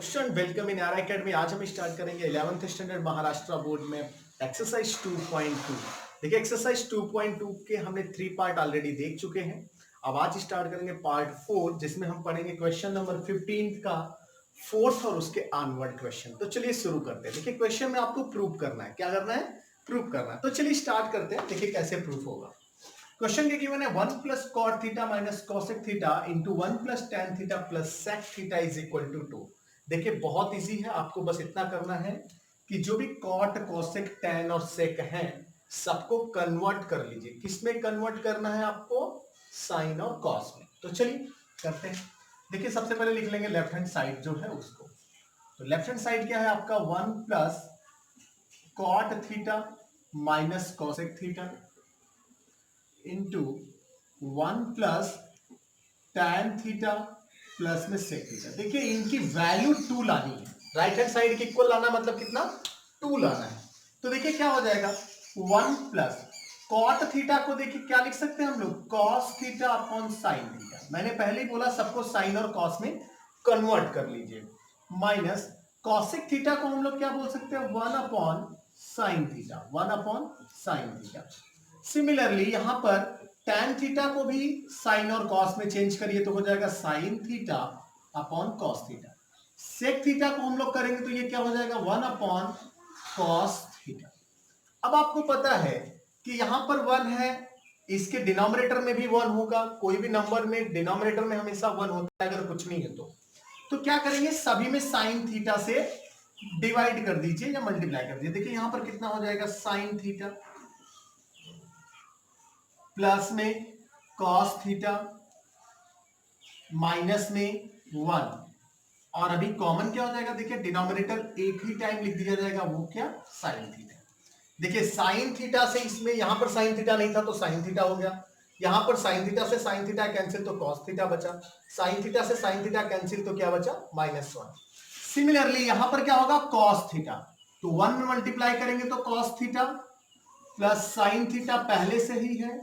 Question welcome in are academy. आज हम start करेंगे 11th स्टैंडर्ड महाराष्ट्र बोर्ड में एक्सरसाइज 2.2। देखिए एक्सरसाइज 2.2 के हमने 3 पार्ट ऑलरेडी देख चुके हैं। अब आज स्टार्ट करेंगे पार्ट 4 जिसमें हम पढ़ेंगे क्वेश्चन नंबर 15 का फोर्थ और उसके ऑनवर्ड क्वेश्चन। तो चलिए शुरू करते हैं। देखिए क्वेश्चन में आपको प्रूव करना है। क्या करना है? प्रूव करना है। तो चलिए स्टार्ट करते हैं। देखिए कैसे प्रूफ होगा। क्वेश्चन के गिवन है 1 plus cot theta minus cosec theta into 1 plus tan theta plus sec theta is equal to 2। देखिए बहुत इजी है, आपको बस इतना करना है कि जो भी कॉट कॉसेक टेन और सेक हैं सबको कन्वर्ट कर लीजिए। किसमें कन्वर्ट करना है आपको? साइन और कॉस में। तो चलिए करते हैं। देखिए सबसे पहले लिख लेंगे लेफ्ट हैंड साइड जो है उसको। तो लेफ्ट हैंड साइड क्या है आपका? 1 plus cot theta minus cosec theta into 1 plus tan theta plus में सेक थीटा। देखिए इनकी वैल्यू 2 लानी है। राइट हैंड साइड के इक्वल लाना मतलब कितना? 2 लाना है। तो देखिए क्या हो जाएगा? 1 प्लस कॉट थीटा को देखिए क्या लिख सकते हैं हम लोग? Cos theta upon sine theta. मैंने पहले ही बोला सबको साइन और कॉस में कन्वर्ट कर लीजिए। माइनस कॉसेक थीटा को हम लोग क्या बोल सकते हैं? 1 upon sine theta. 1 upon sine theta. Similarly यहां पर tan थीटा को भी साइन और कॉस में चेंज करिए तो हो जाएगा sine theta upon cos theta. Sec theta को हम लोग करेंगे तो ये क्या हो जाएगा? 1 अपॉन कॉस थीटा। अब आपको पता है कि यहां पर 1 है, इसके डिनोमिनेटर में भी 1 होगा। कोई भी नंबर में डिनोमिनेटर में हमेशा 1 होता है अगर कुछ नहीं है तो क्या करेंगे? सभी में साइन थीटा से डिवाइड कर दीजिए या मल्टीप्लाई कर दीजिए। देखिए यहां पर कितना हो जाएगा? साइन थीटा प्लस में कॉस थीटा माइनस में 1 और अभी कॉमन क्या हो जाएगा? देखिए डिनोमिनेटर एक ही टाइम लिख दिया जाएगा, वो क्या? Sine theta. देखिए साइन थीटा से इसमें यहां पर साइन थीटा नहीं था तो साइन थीटा हो गया। यहां पर साइन थीटा से साइन थीटा कैंसिल तो कॉस थीटा बचा। साइन थीटा से साइन थीटा कैंसिल तो क्या बचा? -1। सिमिलरली यहां पर क्या होगा? Cos theta. तो 1 में मल्टीप्लाई करेंगे तो cos theta plus sine theta पहले से ही है,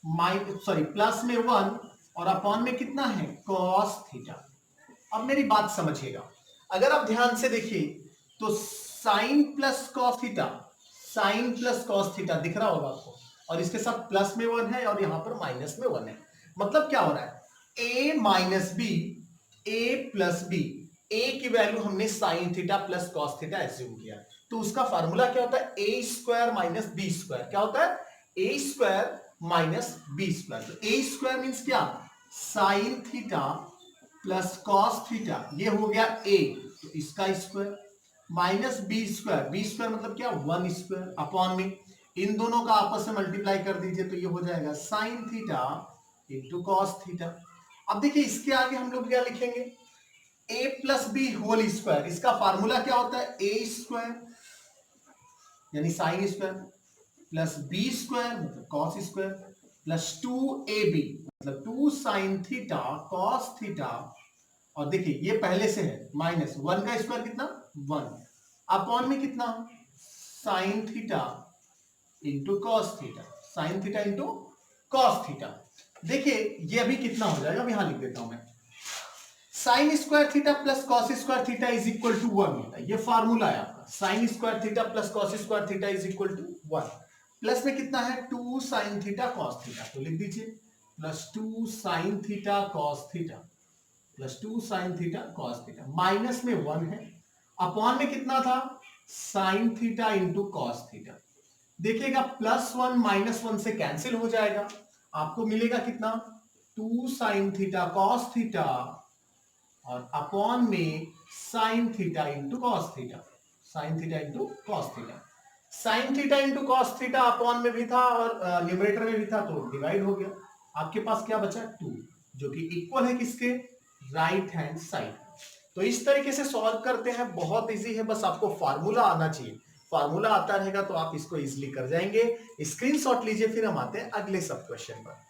प्लस में 1 और अपॉन में कितना है? Cos theta. अब मेरी बात समझिएगा, अगर आप ध्यान से देखिए तो sine plus cos theta, sine plus cos theta दिख रहा होगा आपको, और इसके साथ प्लस में 1 है और यहां पर माइनस में 1 है। मतलब क्या हो रहा है? a minus B, A plus B. A की वैल्यू हमने sine theta plus cos theta assume किया, तो उसका फार्मूला क्या होता है? A square minus B square. क्या होता है? A square minus B square. तो ए स्क्वायर मीन्स क्या? Sine theta plus cos theta, ये हो गया ए, तो इसका square minus B square. B square मतलब क्या? 1 स्क्वायर अपॉन में इन दोनों का आपस में मल्टीप्लाई कर दीजिए तो ये हो जाएगा sine theta into cos theta. अब देखिए इसके आगे हम लोग क्या लिखेंगे? A plus B whole square. इसका फार्मूला क्या होता है? ए स्क्वायर यानी sine square plus B square मतलब कॉस स्क्वायर प्लस 2ab मतलब 2 साइन थीटा कॉस थीटा। और देखिए ये पहले से है, माइनस 1 का स्क्वायर कितना? 1 अपॉन में कितना? Sign theta into cos theta. Sign theta into cos theta. देखिए ये अभी कितना हो जाएगा? यहां लिख देता हूं मैं। Sine square theta plus cos square theta is equal to 1 होता है। ये फार्मूला है आपका। Sine square theta plus cos square theta is equal to 1। Plus में कितना है? 2 साइन थीटा कॉस थीटा, तो लिख दीजिए plus 2 sine theta cos theta plus 2 sine theta cos theta. Minus में 1 है, अपॉन में कितना था? Sign theta into cos theta. देखिएगा प्लस 1 माइनस 1 से कैंसिल हो जाएगा, आपको मिलेगा कितना? 2 साइन थीटा कॉस थीटा और अपॉन में sign theta into cos theta. Sign theta into cos theta. Sign theta into cos theta upon में भी था और न्यूमरेटर में भी था तो डिवाइड हो गया। आपके पास क्या बचा? 2, जो कि इक्वल है किसके? Right hand side. तो इस तरीके से सॉल्व करते हैं। बहुत इजी है, बस आपको फार्मूला आना चाहिए। फार्मूला आता रहेगा तो आप इसको इजीली कर जाएंगे। स्क्रीनशॉट लीजिए, फिर हम आते हैं अगले सब क्वेश्चन पर।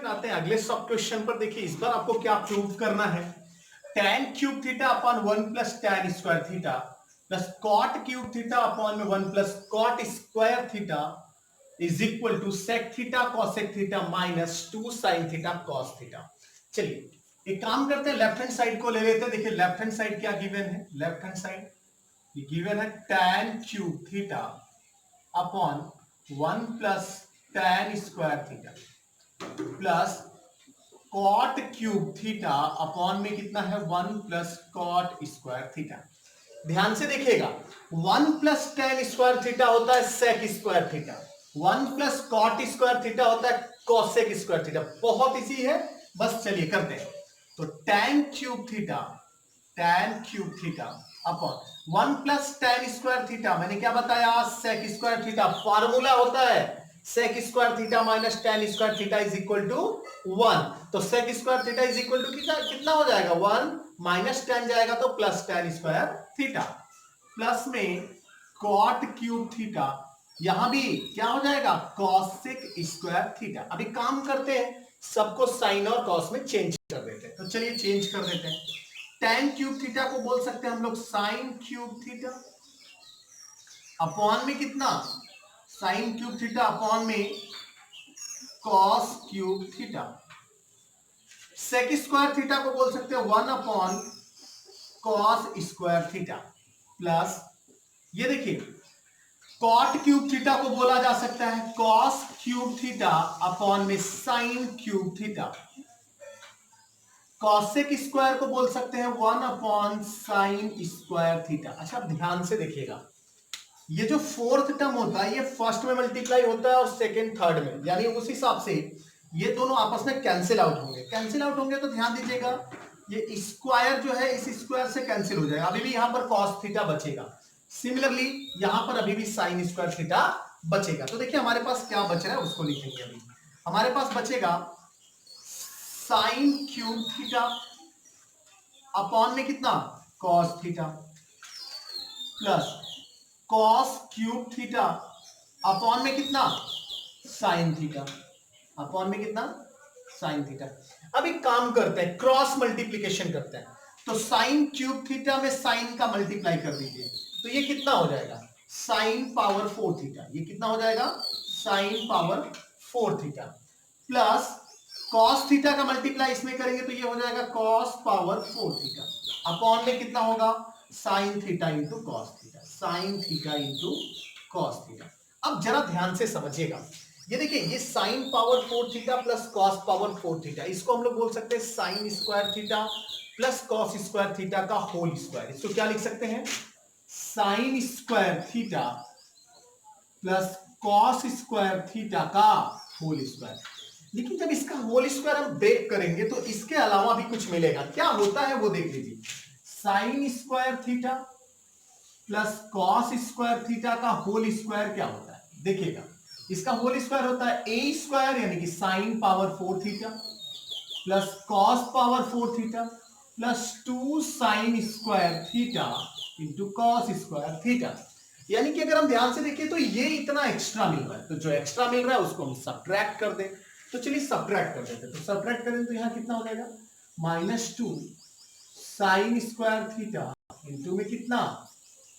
आते हैं अगले सब क्वेश्चन पर। देखिए इस बार आपको क्या प्रूव करना है? tan cube theta upon 1 plus tan square theta plus cot cube theta upon में 1 plus cot square theta is equal to sec theta cosec theta minus 2 sin theta cos theta. चलिए एक काम करते हैं, लेफ्ट हैंड साइड को ले लेते हैं। देखिए लेफ्ट हैंड साइड क्या गिवन है, लेफ्ट हैंड साइड ये गिवन है tan cube theta upon 1 plus tan square theta plus cot cube theta upon में कितना है 1 प्लस कॉट स्क्वायर थीटा। ध्यान से देखिएगा 1 प्लस tan स्क्वायर थीटा होता है sec square theta, 1 plus cot square theta होता है cosec स्क्वायर थीटा। बहुत इजी है, बस चलिए करते हैं। तो tan cube theta upon 1 plus tan square theta, मैंने क्या बताया sec स्क्वायर थीटा, फार्मूला होता है sec square theta minus tan square theta is equal to 1। तो sec square theta is equal to कितना हो जाएगा 1 माइनस tan जाएगा तो plus tan square theta plus में cot क्यूब थीटा, यहां भी क्या हो जाएगा cosec स्क्वायर थीटा। अभी काम करते हैं, सबको साइन और कॉस में चेंज कर देते हैं। तो चलिए चेंज कर देते हैं। tan क्यूब थीटा को बोल सकते हैं हम लोग साइन क्यूब थीटा अपॉन में कितना साइन क्यूब थीटा अपॉन में cos cube theta. Sec square theta को बोल सकते हैं 1 upon cos square theta plus ये देखिए कॉट क्यूब थीटा को बोला जा सकता है कॉस क्यूब थीटा अपॉन में sign cube theta. Cosec square को बोल सकते हैं 1 अपॉन साइन स्क्वायर थीटा। अच्छा ध्यान से देखिएगा, ये जो फोर्थ टर्म होता है ये फर्स्ट में मल्टीप्लाई होता है और सेकंड थर्ड में, यानी उस हिसाब से ये दोनों आपस में कैंसिल आउट होंगे। कैंसिल आउट होंगे तो ध्यान दीजिएगा ये स्क्वायर जो है इस स्क्वायर से कैंसिल हो जाएगा, अभी भी यहां पर कॉस थीटा बचेगा। सिमिलरली यहां पर अभी भी साइन स्क्वायर थीटा बचेगा। तो देखिए हमारे पास क्या बच रहा है उसको लिखेंगे। अभी हमारे पास बचेगा साइन क्यूब थीटा अपॉन में कितना cos theta plus cos cube theta upon में कितना साइन थीटा अपॉन में कितना साइन थीटा। अब एक काम करते हैं, क्रॉस मल्टीप्लीकेशन करते हैं। तो साइन क्यूब थीटा में साइन का मल्टीप्लाई कर दीजिए, तो ये कितना हो जाएगा साइन पावर 4 थीटा। ये कितना हो जाएगा sine power 4 theta plus cos theta का मल्टीप्लाई इसमें करेंगे तो ये हो जाएगा कॉस पावर 4 थीटा अपॉन में कितना होगा sign theta into cos theta, sign theta into cos theta. अब जरा ध्यान से समझिएगा, ये देखिए ये sine power 4 theta plus cos power 4 theta, इसको हम लोग बोल सकते हैं sign square theta plus cos square theta का होल स्क्वायर। इसको क्या लिख सकते हैं sign square theta plus cos square theta का होल स्क्वायर। लेकिन जब इसका होल स्क्वायर हम ब्रेक करेंगे तो इसके अलावा भी कुछ मिलेगा। क्या होता है वो देख लीजिए, sign square theta plus cos square theta का होल स्क्वायर क्या होता है देखिएगा, इसका होल स्क्वायर होता है ए स्क्वायर यानी कि sine power 4 theta plus cos power 4 theta plus 2 sign square theta into cos square theta. यानी कि अगर हम ध्यान से देखें तो ये इतना एक्स्ट्रा मिल रहा है, तो जो एक्स्ट्रा मिल रहा है उसको हम सब्ट्रैक्ट कर दें। तो चलिए सब्ट्रैक्ट कर देते हैं। तो सब्ट्रैक्ट करें तो यहां कितना हो जाएगा -2 साइन स्क्वायर थीटा इंटू में कितना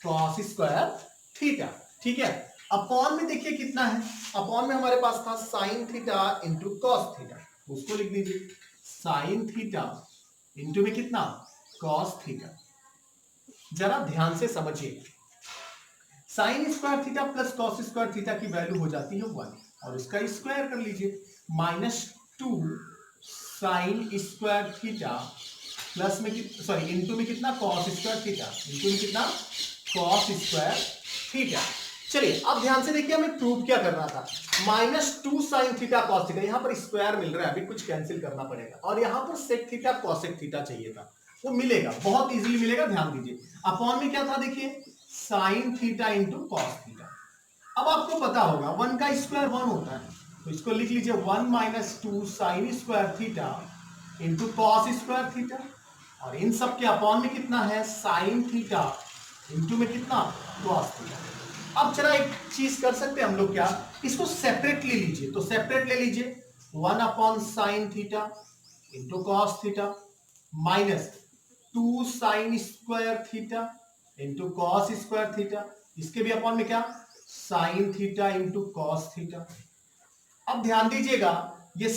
कॉस स्क्वायर थीटा। ठीक है, अपॉन में देखिए कितना है, अपॉन में हमारे पास था sign theta into cos theta, उसको लिख दीजिए साइन थीटा इंटू में कितना कॉस थीटा। जरा ध्यान से समझिए, sign square theta plus cos square theta की वैल्यू हो जाती है 1 और इसका स्क्वायर कर लीजिए -2 साइन स्क्वायर थीटा प्लस में सॉरी इंटू में कितना कॉस स्क्वायर थीटा इंटू में कितना कॉस स्क्वायर थीटा। चलिए अब ध्यान से देखिए हमें प्रूव क्या करना था, -2 साइन थीटा कॉस थीटा, यहां पर स्क्वायर मिल रहा है अभी कुछ कैंसिल करना पड़ेगा और यहां पर सेक थीटा कॉसेक थीटा चाहिए था, वो मिलेगा बहुत इजीली मिलेगा। ध्यान दीजिए अपॉन में क्या था देखिए sign theta into cos theta. अब आपको पता होगा 1 का स्क्वायर 1 होता है, तो इसको लिख लीजिए 1 - 2 sign square theta into cos square theta और इन सब के अपॉन में कितना है साइन थीटा इंटू में कितना कॉस थीटा। अब चला एक चीज कर सकते हैं हम लोग, क्या इसको सेपरेट ले लीजिए, तो सेपरेट ले लीजिए 1 upon sine theta into cos theta -2 sign square theta into cos square theta, इसके भी अपॉन में क्या sine theta into cos theta. अब ध्यान दीजिएगा ये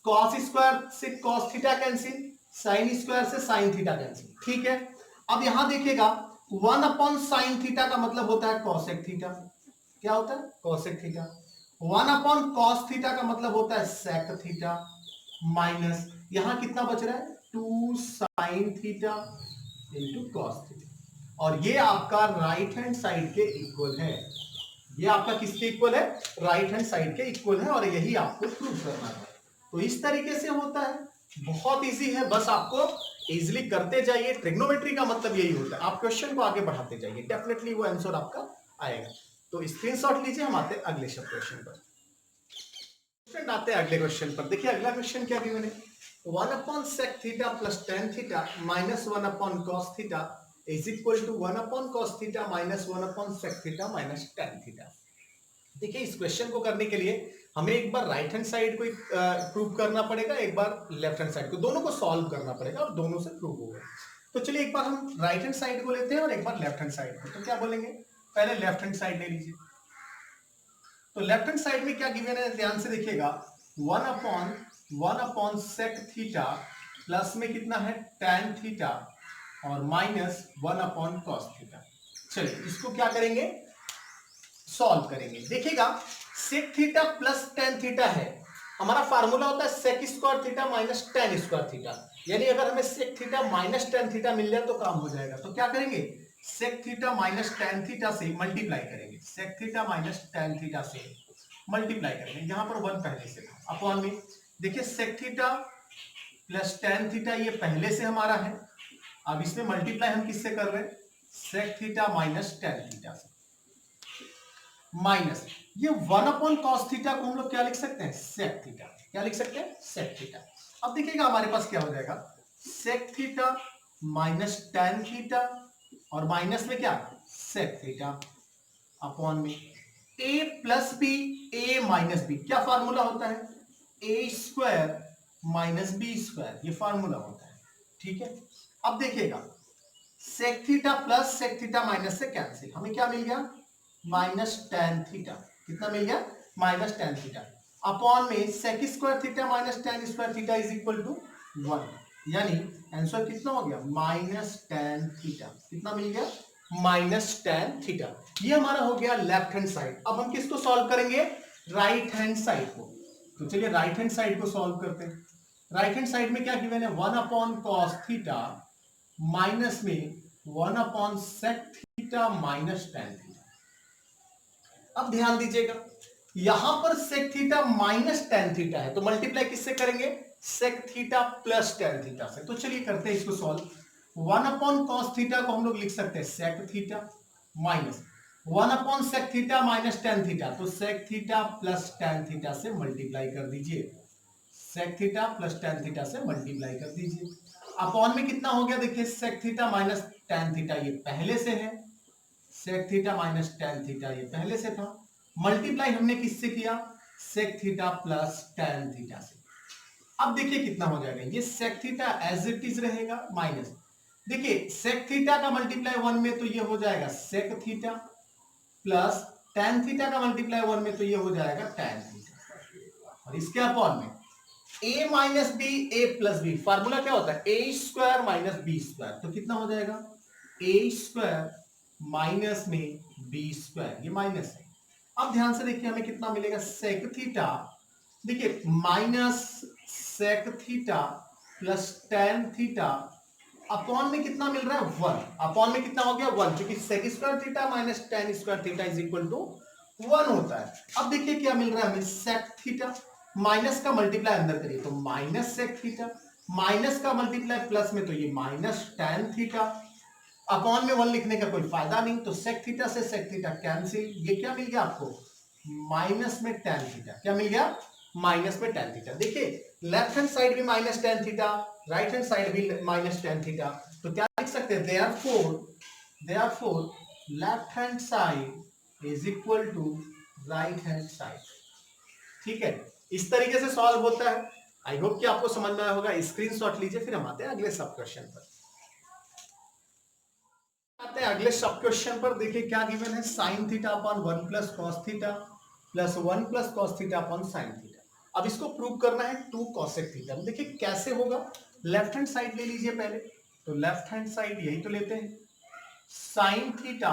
कॉस स्क्वायर से cos theta cancel sine square से साइन थीटा कैंसिल, ठीक है। अब यहां देखिएगा 1 अपॉन साइन थीटा का मतलब होता है कॉसेक थीटा। क्या होता है? Cosec theta. 1 upon cos theta का मतलब होता है सेक थीटा, माइनस यहां कितना बच रहा है 2 sign theta into cos theta. और ये आपका राइट हैंड साइड के इक्वल है। ये आपका किसके इक्वल है? राइट हैंड साइड के इक्वल है, और यही आपको प्रूव करना है। तो इस तरीके से होता है, बहुत इजी है, बस आपको इजीली करते जाइए। ट्रिग्नोमेट्री का मतलब यही होता है, आप क्वेश्चन को आगे बढ़ाते जाइए, डेफिनेटली वो आंसर आपका आएगा। तो स्क्रीनशॉट लीजिए, हम आते हैं अगले सब क्वेश्चन पर। स्टूडेंट आते हैं अगले क्वेश्चन पर। देखिए अगला क्वेश्चन क्या गिवन है, 1 upon sec theta plus tan theta minus 1 upon cos theta is equal to 1 upon cos theta minus 1 upon sec theta minus tan theta. देखिए इस क्वेश्चन को करने के लिए हमें एक बार राइट हैंड साइड को प्रूव करना पड़ेगा, एक बार लेफ्ट हैंड साइड को, दोनों को सॉल्व करना पड़ेगा और दोनों से प्रूव होगा। तो चलिए एक बार हम राइट हैंड साइड को लेते हैं और एक बार लेफ्ट हैंड साइड को। तो क्या बोलेंगे, पहले लेफ्ट हैंड साइड ले लीजिए। तो लेफ्ट हैंड साइड में क्या गिवन है, ध्यान से देखिएगा, 1 अपॉन सेक थीटा प्लस में कितना है tan थीटा और माइनस 1 अपॉन कॉस थीटा। चलिए इसको क्या करेंगे, सॉल्व करेंगे। देखिएगा sec theta plus tan theta है, हमारा फार्मूला होता है sec square theta minus tan square theta. यानी अगर हमें sec theta minus tan theta मिल जाए तो काम हो जाएगा। तो क्या करेंगे, sec theta minus tan theta से मल्टीप्लाई करेंगे, sec theta minus tan theta से मल्टीप्लाई करेंगे, यहां पर 1 पहले से था, अपॉन में देखिए sec theta plus tan theta ये पहले से हमारा है। अब इसमें मल्टीप्लाई हम किससे कर रहे हैं, sec theta minus tan theta से, माइनस ये 1 अपॉन कॉस थीटा को हम लोग क्या लिख सकते हैं, सेक थीटा। क्या लिख सकते हैं, सेक थीटा। अब देखिएगा हमारे पास क्या हो जाएगा, sec theta minus tan theta और माइनस में क्या सेक थीटा अपॉन में a plus B a minus B. क्या फार्मूला होता है, a square minus B square, ये फार्मूला होता है, ठीक है। अब देखिएगा sec theta plus sec theta minus से कैंसिल, हमें क्या मिल गया माइनस tan थीटा। कितना मिल गया, माइनस tan थीटा अपॉन में sec square theta minus tan square theta is equal to 1। यानी आंसर कितना हो गया, माइनस tan थीटा। कितना मिल गया, माइनस tan थीटा। ये हमारा हो गया लेफ्ट हैंड साइड। अब हम किसको सॉल्व करेंगे, राइट हैंड साइड को। तो चलिए राइट हैंड साइड को सॉल्व करते हैं। राइट हैंड साइड में क्या गिवन है, 1 अपॉन कॉस थीटा माइनस में 1 upon sec theta minus tan theta. अब ध्यान दीजिएगा यहां पर sec theta minus tan theta है, तो मल्टीप्लाई किससे करेंगे, sec theta plus tan theta से। तो चलिए करते हैं इसको सॉल्व। 1 अपॉन कॉस थीटा को हम लोग लिख सकते हैं sec theta minus 1 upon sec theta minus tan theta, तो sec theta plus tan theta से मल्टीप्लाई कर दीजिए, sec theta plus tan theta से मल्टीप्लाई कर दीजिए। अपॉन में कितना हो गया, देखिए sec theta minus tan theta ये पहले से है, sec theta minus tan theta ये पहले से था, मल्टीप्लाई हमने किससे किया, sec theta plus tan theta से। अब देखिए कितना हो जाएगा, ये sec theta as it is रहेगा माइनस, देखिए सेक थीटा का मल्टीप्लाई 1 में तो ये हो जाएगा sec theta plus tan theta का मल्टीप्लाई 1 में तो ये हो जाएगा tan थीटा, और इसके अपॉन में a minus B A plus B. Formula क्या होता है, A square minus B square, तो कितना हो जाएगा ए स्क्वायर माइनस में बी स्क्वायर, ये माइनस है। अब ध्यान से देखिए हमें कितना मिलेगा, सेक थीटा, देखिए minus sec theta plus tan theta upon में कितना मिल रहा है 1, अपॉन में कितना हो गया 1, क्योंकि sec square theta minus tan square theta is equal to 1 होता है। अब देखिए क्या मिल रहा है हमें, सेक थीटा माइनस का मल्टीप्लाई अंदर करिए तो माइनस सेक थीटा, माइनस का मल्टीप्लाई प्लस में तो ये माइनस tan थीटा, अपॉन में 1 लिखने का कोई फायदा नहीं, तो सेक थीटा से सेक थीटा कैंसिल, ये क्या मिल गया आपको माइनस में tan थीटा। क्या मिल गया, माइनस में tan थीटा। देखिए लेफ्ट हैंड साइड भी minus tan theta, right hand side भी माइनस tan थीटा, तो क्या लिख सकते हैं, therefore left hand side is equal to right hand side. ठीक है, इस तरीके से सॉल्व होता है। आई होप कि आपको समझ में आया होगा। स्क्रीनशॉट लीजिए, फिर हम आते हैं अगले सब क्वेश्चन पर। आते हैं अगले सब क्वेश्चन पर। देखिए क्या गिवन है, sign theta upon 1 plus cos theta plus 1 plus cos theta upon sine theta. अब इसको प्रूव करना है 2 कॉसेक थीटा। देखिए कैसे होगा, लेफ्ट हैंड साइड ले लीजिए पहले, तो लेफ्ट हैंड साइड यही तो लेते हैं, साइन थीटा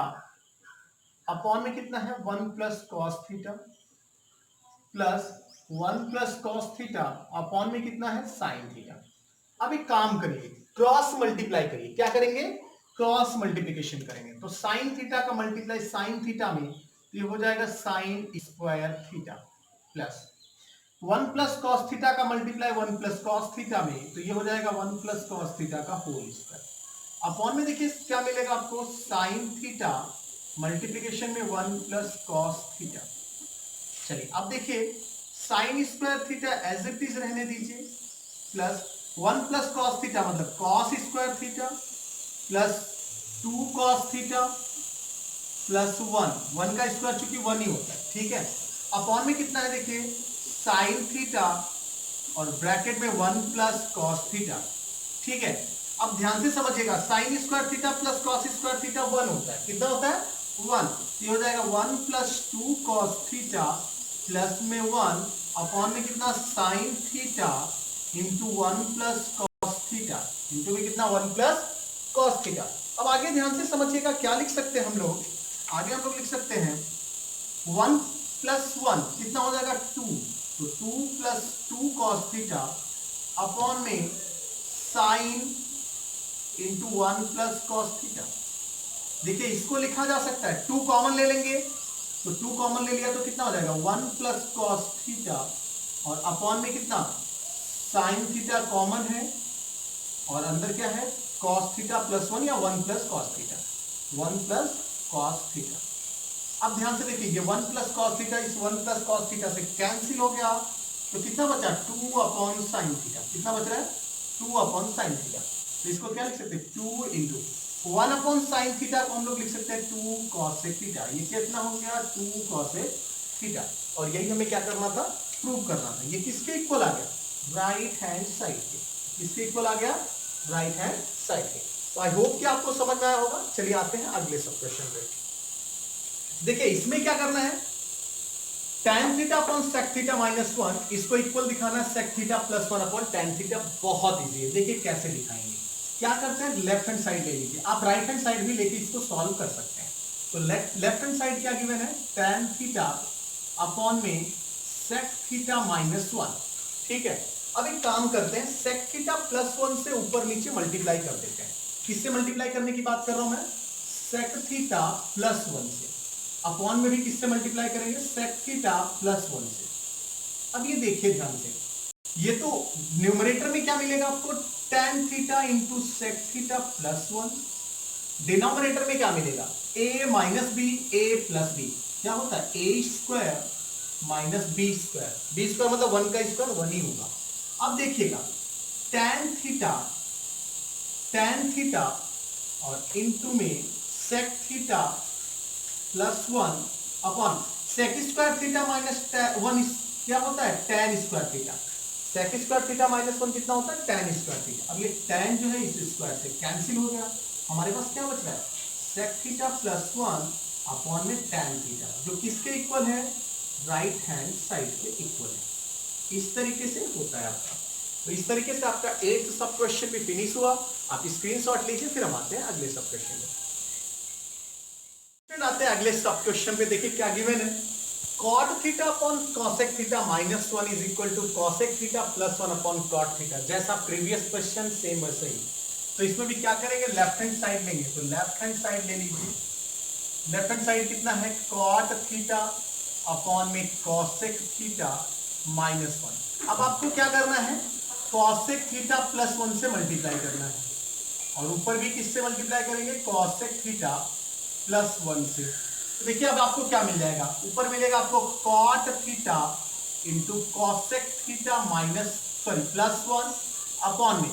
अपॉन में कितना है 1 plus cos theta plus 1 plus cos theta upon में कितना है साइन थीटा। अब एक काम करिए, क्रॉस मल्टीप्लाई करिए, क्या करेंगे क्रॉस मल्टीप्लीकेशन करेंगे, तो साइन थीटा का मल्टीप्लाई साइन थीटा में, तो ये हो जाएगा sign square theta plus 1 plus cos theta का मल्टीप्लाई 1 प्लस कॉस थीटा में, तो ये हो जाएगा 1 प्लस कॉस थीटा का होल स्क्वायर अपॉन में देखिए क्या मिलेगा आपको साइन थीटा मल्टीप्लीकेशन में 1 प्लस कॉस थीटा। चलिए अब देखिए sine square theta as it is रहने दीजिए प्लस 1 प्लस कॉस थीटा मतलब cos square theta plus 2 cos theta plus 1 का स्क्वायर चूंकि 1 ही होता है, ठीक है, अपॉन में कितना है देखिए साइन थीटा और ब्रैकेट में 1 प्लस कॉस थीटा, ठीक है। अब ध्यान से समझिएगा sign square theta plus cos square theta 1 होता है, कितना होता है 1, ये हो जाएगा 1 प्लस 2 कॉस थीटा प्लस में 1 अपॉन में कितना sign theta into 1 plus cos theta into में कितना 1 प्लस कॉस थीटा। अब आगे ध्यान से समझिएगा क्या लिख सकते हैं हम लोग, आगे हम लोग लिख सकते हैं 1 प्लस 1 कितना हो जाएगा 2, तो 2 प्लस 2 कॉस थीटा अपॉन में sine into 1 plus cos theta. देखिए इसको लिखा जा सकता है 2 कॉमन ले लेंगे, तो 2 कॉमन ले लिया तो कितना हो जाएगा 1 प्लस कॉस थीटा और अपॉन में कितना साइन थीटा कॉमन है और अंदर क्या है कॉस थीटा प्लस 1 या 1 plus cos theta, 1 plus cos theta. अब ध्यान से देखिए ये 1 प्लस कॉस थीटा इस 1 प्लस कॉस थीटा से कैंसिल हो गया, तो कितना बचा 2 अपॉन साइन थीटा, कितना बच रहा है 2 अपॉन साइन थीटा, तो इसको क्या लिख सकते हैं 2 इंटू 1 अपॉन साइन थीटा को हम लोग लिख सकते हैं 2 कॉसेक थीटा, ये कितना हो गया 2 कॉसेक थीटा, और यही हमें क्या करना था प्रूव करना था। ये किसके इक्वल आ गया राइट हैंड साइड के, किसके इक्वल आ गया राइट हैंड साइड के। तो आई होप कि आपको समझ में आया होगा। चलिए आते हैं अगले सब क्वेश्चन पे। देखिए इसमें क्या करना है tan theta upon sec theta minus 1 इसको इक्वल दिखाना है sec theta plus 1 upon tan theta. बहुत इजी है, देखिए कैसे दिखाएंगे। क्या करते हैं लेफ्ट हैंड साइड ले लीजिए, आप राइट हैंड साइड भी लेके इसको सॉल्व कर सकते हैं। तो लेफ्ट हैंड साइड क्या गिवन है tan थीटा अपॉन में sec थीटा माइनस 1, ठीक है। अब एक काम करते हैं sec थीटा प्लस 1 से ऊपर नीचे मल्टीप्लाई कर देते हैं। किससे मल्टीप्लाई करने की बात कर रहा हूं मैं sec थीटा प्लस 1 से, अपॉन में भी किससे मल्टीप्लाई करेंगे sec थीटा प्लस 1 से। अब ये देखिए ध्यान से, ये तो न्यूमरेटर में क्या मिलेगा आपको tan theta into sec theta plus 1, denominator में क्या मिलेगा a minus B a plus B, क्या होता है a square minus B square, B square मतलब 1 का स्क्वायर 1 ही होगा। अब देखिएगा tan थीटा और इंटू में sec theta plus 1 upon sec square theta minus 1 क्या होता है tan square theta, sec square theta minus 1 कितना होता है tan स्क्वायर थीटा। अब ये tan जो है इस स्क्वायर से कैंसिल हो गया, हमारे पास क्या बच रहा है sec थीटा प्लस 1 अपॉन में tan थीटा, जो किसके इक्वल है राइट हैंड साइड के इक्वल है। इस तरीके से होता है आपका। तो इस तरीके से आपका 8th सब क्वेश्चन भी फिनिश हुआ। आप स्क्रीनशॉट लीजिए, फिर हम आते हैं अगले सब क्वेश्चन में। आते हैं अगले सब क्वेश्चन पे, देखिए क्या गिवन है cot theta upon cosec theta minus 1 is equal to cosec theta plus 1 upon cot theta, जैसा प्रीवियस क्वेश्चन सेम वैसे ही। तो इसमें भी क्या करेंगे लेफ्ट हैंड साइड लेंगे, तो लेफ्ट हैंड साइड ले लीजिए। लेफ्ट हैंड साइड कितना है cot थीटा अपॉन में cosec थीटा माइनस 1। अब आपको क्या करना है cosec थीटा प्लस 1 से मल्टीप्लाई करना है, और ऊपर भी किससे मल्टीप्लाई करेंगे cosec थीटा प्लस 1 से। तो देखिए अब आपको क्या मिल जाएगा, ऊपर मिलेगा आपको cot theta into cosec theta minus plus 1 upon में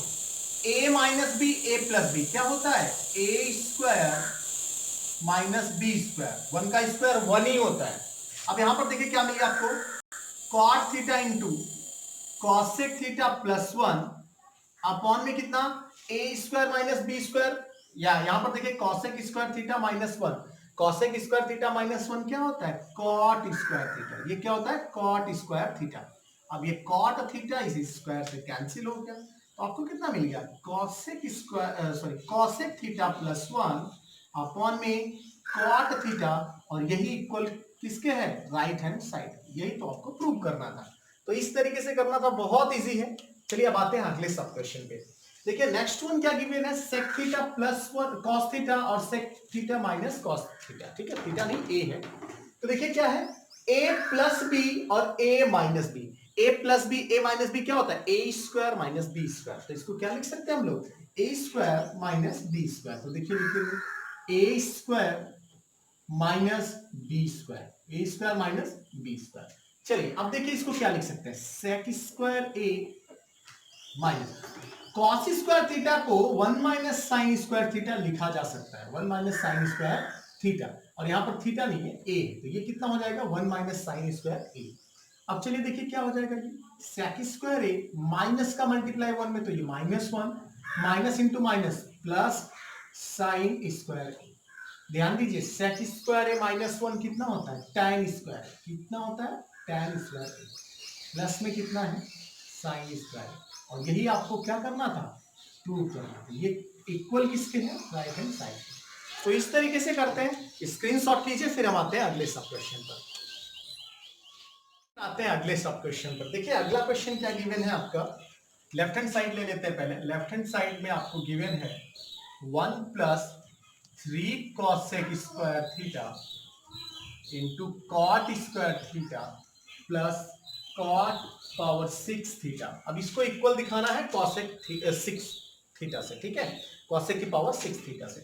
a minus B a plus B, क्या होता है a square minus B square, 1 का स्क्वायर 1 ही होता है। अब यहां पर देखिए क्या मिलेगा आपको cot theta into cosec theta plus 1 upon में कितना a square minus B square, या यहां पर देखिए cosec square theta minus 1, cosec square theta minus 1 क्या होता है cot स्क्वायर थीटा, ये क्या होता है cot स्क्वायर थीटा। अब ये cot थीटा इस स्क्वायर से कैंसिल हो गया, तो आपको कितना मिल गया, कॉसेक थीटा प्लस 1 अपॉन में कॉट थीटा, और यही इक्वल किसके है, राइट हैंड साइड। यही तो आपको प्रूव करना था। तो इस तरीके से करना था, बहुत इजी है। चलिए अब आते हैं अगले सब क्वेश्चन पे। देखिए नेक्स्ट वन क्या गिवन है, sec theta plus 1 cos theta और sec theta minus cos theta. ठीक है, थीटा नहीं ए है। तो देखिए क्या है, a प्लस बी और a minus B. a plus B a minus B क्या होता है, a square minus B square. तो इसको क्या लिख सकते हैं हम लोग, a square minus B square. तो देखिए लिखिए a square minus B square, a square minus B square. चलिए अब देखिए इसको क्या लिख सकते हैं, sec square a minus cos square theta को 1 माइनस साइन स्क्वायर थीटा लिखा जा सकता है, 1 माइनस साइन स्क्वायर थीटा, और यहां पर थीटा नहीं है ए, तो ये कितना हो जाएगा 1 माइनस साइन स्क्वायर ए। अब चलिए देखिए क्या हो जाएगा, ये सेक स्क्वायर ए माइनस का मल्टीप्लाई 1 में, तो ये -1 minus into minus plus sine square A. ध्यान दीजिए सेक स्क्वायर ए -1 कितना होता है, tan स्क्वायर, कितना होता है tan स्क्वायर ए, प्लस में कितना है साइन स्क्वायर, और यही आपको क्या करना था, प्रूव करना था। ये इक्वल किसके हैं, राइट हैंड साइड। तो इस तरीके से करते हैं, स्क्रीनशॉट लीजिए, फिर हम आते हैं अगले सब क्वेश्चन पर। आते हैं अगले सब क्वेश्चन पर। देखिए अगला क्वेश्चन क्या गिवन है आपका, लेफ्ट हैंड साइड ले लेते हैं पहले। लेफ्ट हैंड साइड में आपको गिवन है 1 plus 3 cosec square theta into cot square theta plus cot power 6 theta. अब इसको इक्वल दिखाना है कॉसेक 6 थीटा से, ठीक है, कॉसेक की पावर 6 थीटा से।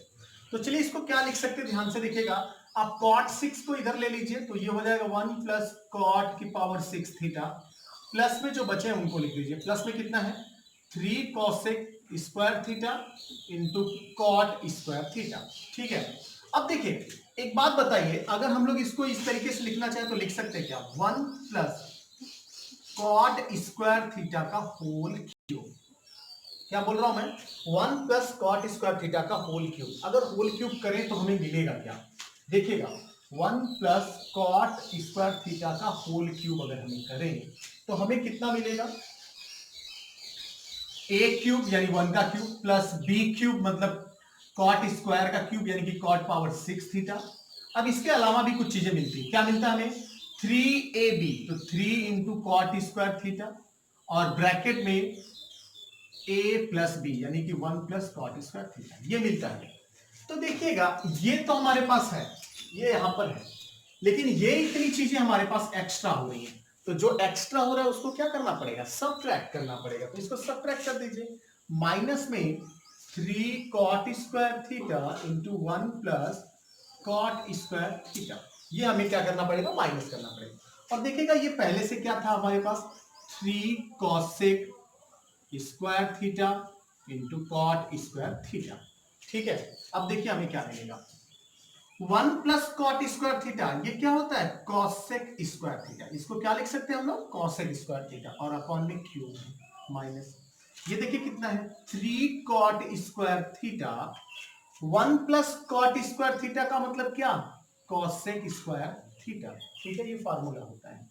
तो चलिए इसको क्या लिख सकते हैं, ध्यान से देखिएगा। आप कॉट 6 को इधर ले लीजिए, तो ये हो जाएगा 1 प्लस कॉट की पावर 6 थीटा, प्लस में जो बचे हैं उनको लिख लीजिए। प्लस में कितना है 3 cosec square theta into cot square theta. ठीक है, अब देखिए एक बात बताइए, अगर हम लोग इसको इस तरीके से लिखना चाहें तो लिख सकते हैं क्या, 1 प्लस कॉट स्क्वायर थीटा का होल क्यूब। क्या बोल रहा हूं मैं, 1 प्लस कॉट स्क्वायर थीटा का होल क्यूब। अगर होल क्यूब करें तो हमें मिलेगा क्या, देखिएगा 1 प्लस कॉट स्क्वायर थीटा का होल क्यूब अगर हमें करें तो हमें कितना मिलेगा, ए क्यूब यानी 1 का क्यूब प्लस बी क्यूब मतलब कॉट स्क्वायर का क्यूब यानी कि कॉट पावर 6 थीटा। अब इसके अलावा भी कुछ चीजें मिलती है, क्या मिलता है हमें 3ab, तो 3 इंटू कॉट स्क्वायर थीटा और ब्रैकेट में a प्लस बी यानी कि 1 प्लस कॉट स्क्वायर थीटा, ये मिलता है। तो देखिएगा ये तो हमारे पास है, ये यहां पर है, लेकिन ये इतनी चीजें हमारे पास एक्स्ट्रा हो रही है, तो जो एक्स्ट्रा हो रहा है उसको क्या करना पड़ेगा, सबट्रैक्ट करना पड़ेगा। तो इसको सबट्रैक्ट कर दीजिए, माइनस में 3 cot square theta into 1 plus cot square theta, ये हमें क्या करना पड़ेगा, माइनस करना पड़ेगा। और देखिएगा ये पहले से क्या था हमारे पास, 3 cosec square theta into cot square theta. ठीक है, अब देखिए हमें क्या मिलेगा, 1 प्लस कॉट स्क्वायर थीटा, ये क्या होता है कॉसेक स्क्वायर थीटा, इसको क्या लिख सकते हैं हम लोग, कॉसेक स्क्वायर थीटा, और अपॉन में क्यूब माइनस, ये देखिए कितना है 3 cot square theta, 1 plus cot square theta का मतलब क्या, कॉसेक स्क्वायर थीटा। ठीक है, ये फार्मूला होता है,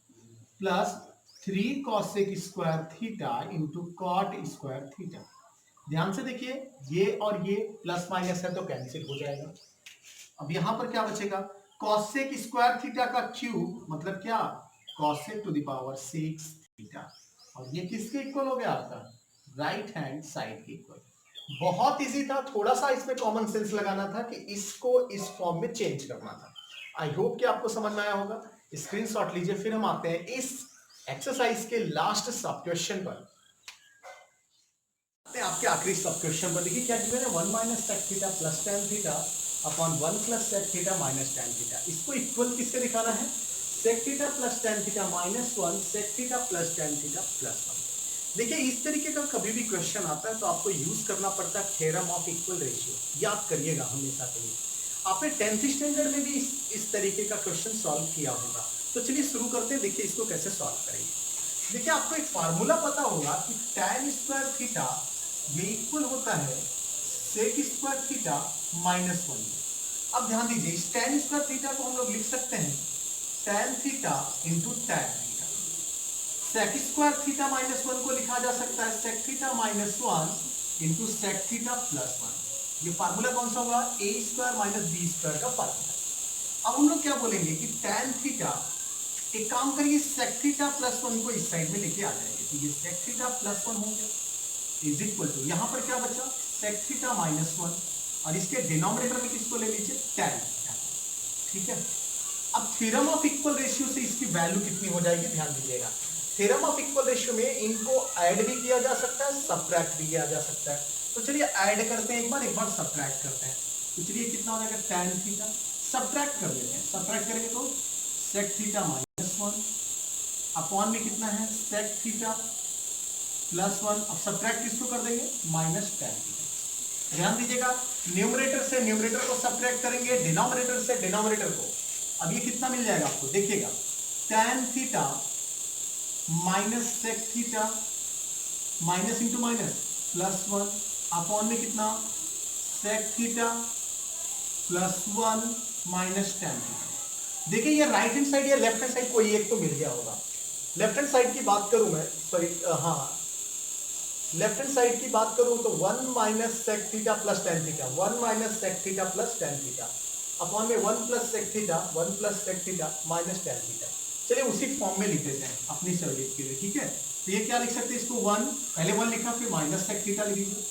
plus 3 cosec square theta into cot square theta. ध्यान से देखिए ये और ये प्लस माइनस है तो कैंसिल हो जाएगा। अब यहां पर क्या बचेगा, कॉसेक स्क्वायर थीटा का क्यूब मतलब क्या, cosec to the power 6 theta, और ये किसके इक्वल हो गया आपका, राइट हैंड साइड के इक्वल। बहुत इजी था, थोड़ा सा इसमें कॉमन सेंस लगाना था कि इसको इस फॉर्म में चेंज करना था। आई होप कि आपको समझ में आया होगा। स्क्रीनशॉट लीजिए, फिर हम आते हैं इस एक्सरसाइज के लास्ट सब क्वेश्चन पर, आपके आखिरी सब क्वेश्चन पर। देखिए क्या गिवन है, 1 minus sec theta plus tan theta upon 1 plus sec theta minus tan theta. इसको इक्वल किससे दिखाना है, sec theta plus tan theta minus 1 sec theta plus tan theta plus 1। देखिए इस तरीके का कभी भी क्वेश्चन आता है तो आपको यूज करना पड़ता है थ्योरम ऑफ इक्वल रेशियो, याद करिएगा हमेशा के लिए। आपने 10th स्टैंडर्ड में भी इस तरीके का क्वेश्चन सॉल्व किया होगा। तो चलिए शुरू करते हैं, देखिए इसको कैसे सॉल्व करेंगे। देखिए आपको एक फार्मूला पता होगा कि tan स्क्वायर थीटा ये इक्वल होता है सेक स्क्वायर थीटा माइनस 1। अब ध्यान दीजिए इस tan स्क्वायर थीटा को हम लोग लिख सकते हैं tan theta into tan theta. Sec square theta minus 1 को लिखा जा सकता है sec theta minus 1 into sec theta plus 1। ये फार्मूला कौन सा होगा, A square minus B square का फार्मूला। अब हम लोग क्या बोलेंगे कि tan थीटा, एक काम करिए सेक थीटा प्लस 1 को इस साइड में लेके आ जाएंगे, तो ये सेक थीटा प्लस 1 हो गया इज इक्वल टू, यहां पर क्या बचा सेक थीटा माइनस 1, और इसके डिनोमिनेटर में किसको ले लीजिए tan थीटा, ठीक है। अब थ्योरम ऑफ इक्वल रेशियो से इसकी वैल्यू कितनी हो जाएगी, ध्यान दीजिएगा। थ्योरम ऑफ इक्वल रेशियो में इनको ऐड भी किया जा सकता है, सब्ट्रैक्ट भी किया जा सकता है। तो चलिए ऐड करते हैं एक बार सब्ट्रैक्ट करते हैं। तो चलिए कितना हो जाएगा tan थीटा, सब्ट्रैक्ट कर लेते हैं, सब्ट्रैक्ट करेंगे तो सेक थीटा माइनस 1 अपॉन में कितना है सेक थीटा प्लस 1। अब सब्ट्रैक्ट किसको कर देंगे, माइनस tan थीटा। ध्यान दीजिएगा, न्यूमरेटर से न्यूमरेटर को सब्ट्रैक्ट करेंगे, डिनोमिनेटर से डिनोमिनेटर को। अब ये कितना मिल जाएगा आपको, देखिएगा tan theta minus sec theta minus into minus plus 1 upon में कितना sec theta plus 1 minus tan theta. देखिए ये राइट हैंड साइड या लेफ्ट हैंड साइड कोई एक तो मिल गया होगा। लेफ्ट हैंड साइड की बात करूं मैं, सॉरी हाँ लेफ्ट हैंड साइड की बात करूं तो 1 minus sec theta plus tan theta, 1 minus sec theta plus tan theta upon में 1 plus sec theta 1 plus sec theta minus tan theta. चलिए उसी फॉर्म में लिख देते हैं अपनी सहूलियत के लिए, ठीक है। तो ये क्या लिख सकते हैं, इसको 1 पहले 1 लिखा, फिर माइनस सेक थीटा लिख दीजिए,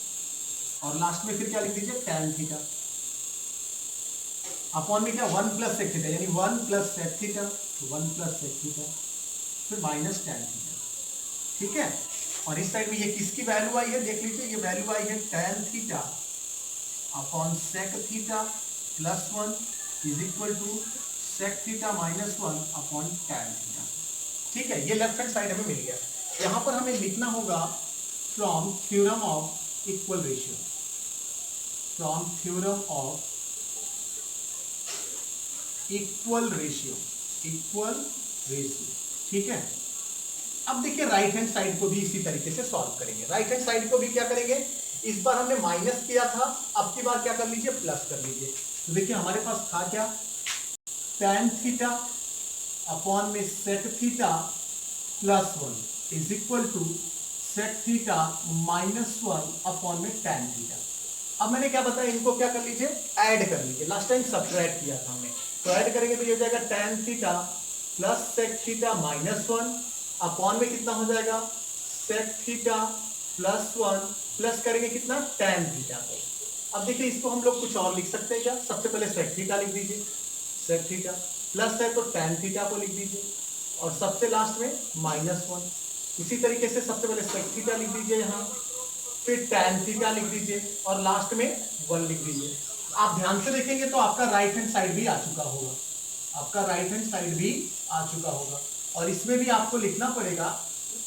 और लास्ट में फिर क्या लिख दीजिए tan थीटा अपॉन में क्या 1 प्लस सेक थीटा, यानी 1 plus sec theta 1 plus sec theta फिर माइनस tan थीटा, ठीक है। और इस साइड में ये किसकी वैल्यू आई है, देख लीजिए ये वैल्यू आई है tan theta upon sec theta plus 1 is equal to sec theta minus 1 upon tan theta, ठीक है। ये लेफ्ट हैंड साइड हमें मिल गया। यहां पर हमें लिखना होगा from theorem of equal ratio, from theorem of equal ratio, equal ratio, ठीक है। अब देखिए राइट हैंड साइड को भी इसी तरीके से सॉल्व करेंगे। राइट हैंड साइड को भी क्या करेंगे, इस बार हमने माइनस किया था, अब की बार क्या कर लीजिए प्लस कर लीजिए। तो देखिए हमारे पास था क्या tan थीटा अपॉन में sec theta plus 1 is equal to sec theta minus 1 upon में tan थीटा। अब मैंने क्या बताया, इनको क्या कर लीजिए ऐड कर लीजिए, लास्ट टाइम सब्ट्रैक्ट किया था हमने, तो ऐड करेंगे तो ये हो जाएगा tan theta plus sec theta minus 1 upon में कितना हो जाएगा सेक थीटा प्लस 1 प्लस करेंगे कितना tan थीटा को। अब देखिए इसको हम लोग कुछ और लिख सकते हैं क्या, सबसे पहले सेक थीटा लिख दीजिए, सेक थीटा प्लस है तो tan थीटा को लिख दीजिए, और सबसे लास्ट में माइनस 1। इसी तरीके से सबसे पहले सेक थीटा लिख दीजिए यहाँ, फिर tan थीटा लिख दीजिए, और लास्ट में 1 लिख दीजिए। आप ध्यान से देखेंगे तो आपका राइट हैंड साइड भी आ चुका होगा, आपका राइट हैंड साइड भी आ चुका होगा। और इसमें भी आपको लिखना पड़ेगा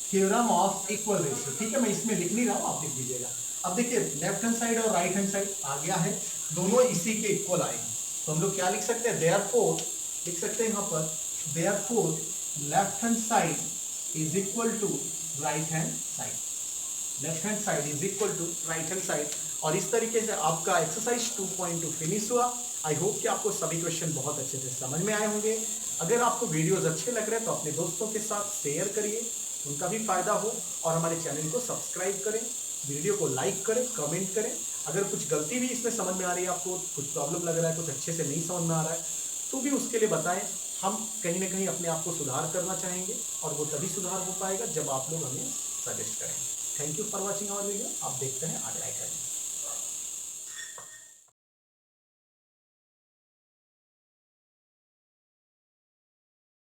थ्योरम ऑफ इक्वल रेशियो, ठीक है। मैं इसमें लिख नहीं रहा हूं, आप लिख दीजिएगा। अब देखिए लेफ्ट हैंड साइड और राइट हैंड साइड आ गया है, दोनों इसी के इक्वल आएंगे, तो हम लोग क्या लिख सकते हैं, देयरफॉर लिख सकते हैं यहाँ पर therefore left hand side is equal to right hand side, left hand side is equal to right hand side. और इस तरीके से आपका एक्सरसाइज 2.2 फिनिश हुआ। आई होप कि आपको सभी क्वेश्चन बहुत अच्छे से समझ में आए होंगे। अगर आपको वीडियोस अच्छे लग रहे हैं तो अपने दोस्तों के साथ शेयर करिए, उनका भी फायदा हो, और हमारे चैनल को सब्सक्राइब करें, वीडियो को लाइक करें, कमेंट करें। अगर कुछ गलती भी इसमें समझ में आ रही है, आपको कुछ प्रॉब्लम लग रहा है, कुछ अच्छे से नहीं समझ में आ रहा है, तो भी उसके लिए बताएं। हम कहीं ना कहीं अपने आप को सुधार करना चाहेंगे, और वो तभी सुधार हो पाएगा जब आप लोग हमें सजेस्ट करें। Thank you for watching our video. आप देखते हैं आगे आएगा।